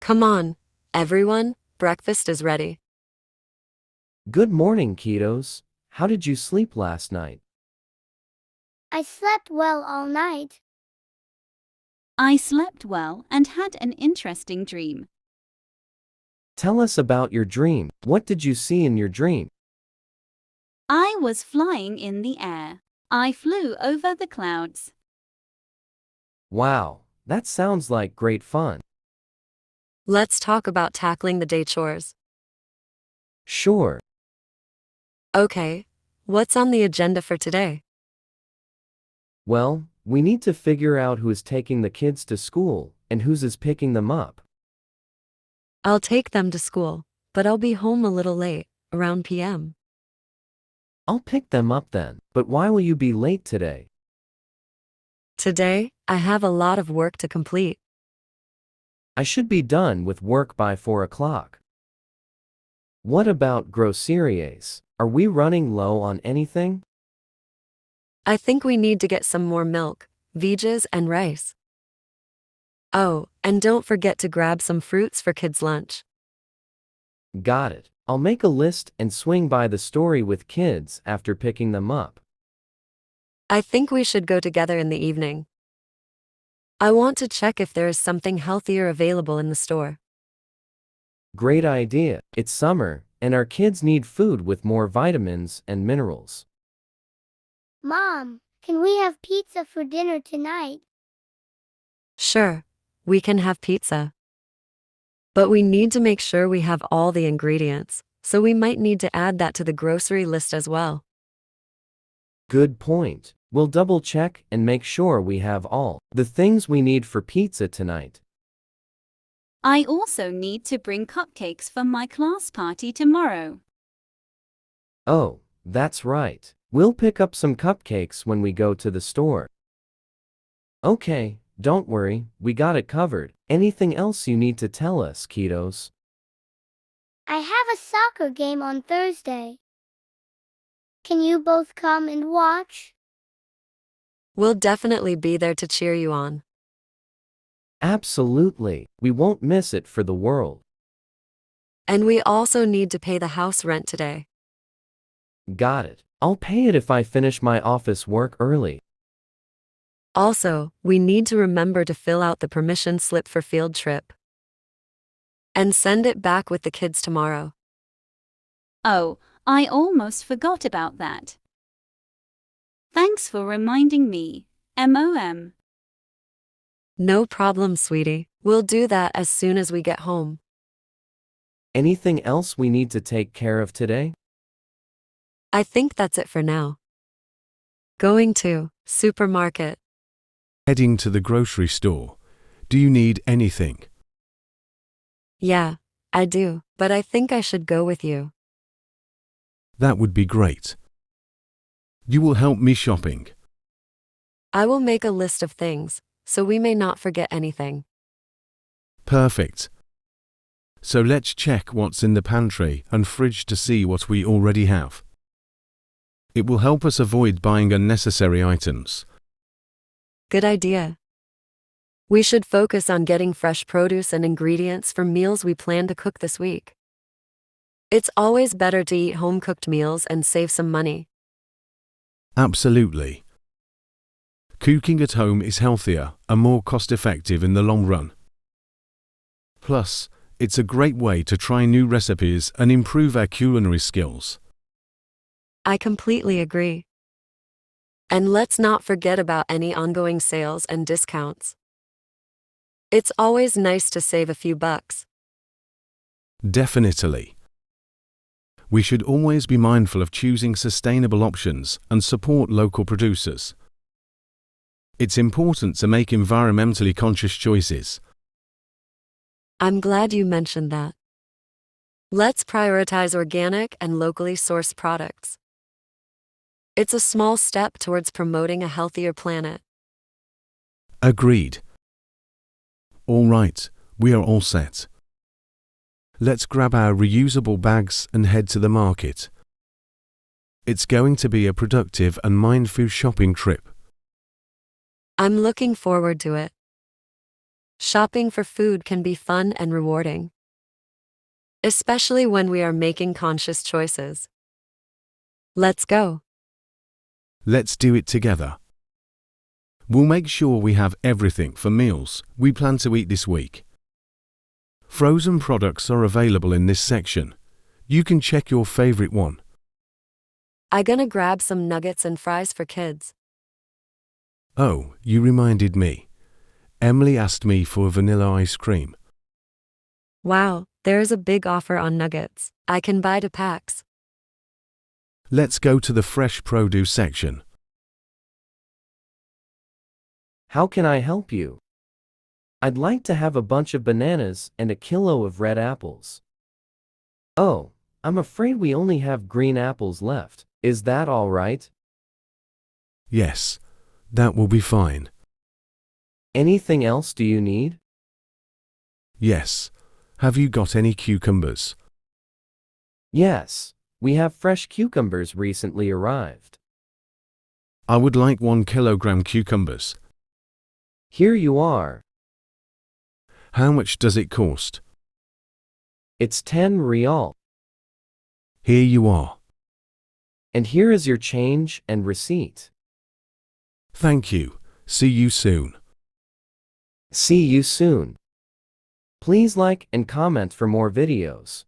Come on, everyone, breakfast is ready. Good morning, kiddos. How did you sleep last night? I slept well all night. I slept well and had an interesting dream. Tell us about your dream. What did you see in your dream? I was flying in the air. I flew over the clouds. Wow, that sounds like great fun. Let's talk about tackling the day chores. Sure. Okay, what's on the agenda for today? Well, we need to figure out who is taking the kids to school and whose is picking them up. I'll take them to school, but I'll be home a little late, around p.m. I'll pick them up then, but why will you be late today? Today, I have a lot of work to complete. I should be done with work by 4 o'clock. What about groceries? Are we running low on anything? I think we need to get some more milk, veggies, and rice. Oh, and don't forget to grab some fruits for kids' lunch. Got it. I'll make a list and swing by the store with kids after picking them up. I think we should go together in the evening. I want to check if there is something healthier available in the store. Great idea. It's summer, and our kids need food with more vitamins and minerals. Mom, can we have pizza for dinner tonight? Sure, we can have pizza. But we need to make sure we have all the ingredients, so we might need to add that to the grocery list as well. Good point. We'll double check and make sure we have all the things we need for pizza tonight. I also need to bring cupcakes for my class party tomorrow. Oh, that's right. We'll pick up some cupcakes when we go to the store. Okay, don't worry, we got it covered. Anything else you need to tell us, kiddos? I have a soccer game on Thursday. Can you both come and watch? We'll definitely be there to cheer you on. Absolutely. We won't miss it for the world. And we also need to pay the house rent today. Got it. I'll pay it if I finish my office work early. Also, we need to remember to fill out the permission slip for field trip. And send it back with the kids tomorrow. Oh, I almost forgot about that. Thanks for reminding me, MOM. No problem, sweetie. We'll do that as soon as we get home. Anything else we need to take care of today? I think that's it for now. Going to supermarket. Heading to the grocery store. Do you need anything? Yeah, I do, but I think I should go with you. That would be great. You will help me shopping. I will make a list of things, so we may not forget anything. Perfect. So let's check what's in the pantry and fridge to see what we already have. It will help us avoid buying unnecessary items. Good idea. We should focus on getting fresh produce and ingredients for meals we plan to cook this week. It's always better to eat home-cooked meals and save some money. Absolutely. Cooking at home is healthier and more cost-effective in the long run. Plus, it's a great way to try new recipes and improve our culinary skills. I completely agree. And let's not forget about any ongoing sales and discounts. It's always nice to save a few bucks. Definitely. We should always be mindful of choosing sustainable options and support local producers. It's important to make environmentally conscious choices. I'm glad you mentioned that. Let's prioritize organic and locally sourced products. It's a small step towards promoting a healthier planet. Agreed. All right, we are all set. Let's grab our reusable bags and head to the market. It's going to be a productive and mindful shopping trip. I'm looking forward to it. Shopping for food can be fun and rewarding, especially when we are making conscious choices. Let's go. Let's do it together. We'll make sure we have everything for meals we plan to eat this week. Frozen products are available in this section. You can check your favorite one. I'm gonna grab some nuggets and fries for kids. Oh, you reminded me. Emily asked me for vanilla ice cream. Wow, there's a big offer on nuggets. I can buy 2 packs. Let's go to the fresh produce section. How can I help you? I'd like to have a bunch of bananas and a kilo of red apples. Oh, I'm afraid we only have green apples left. Is that all right? Yes, that will be fine. Anything else do you need? Yes. Have you got any cucumbers? Yes, we have fresh cucumbers recently arrived. I would like 1 kilogram cucumbers. Here you are. How much does it cost? It's 10 real. Here you are. And here is your change and receipt. Thank you. See you soon. See you soon. Please like and comment for more videos.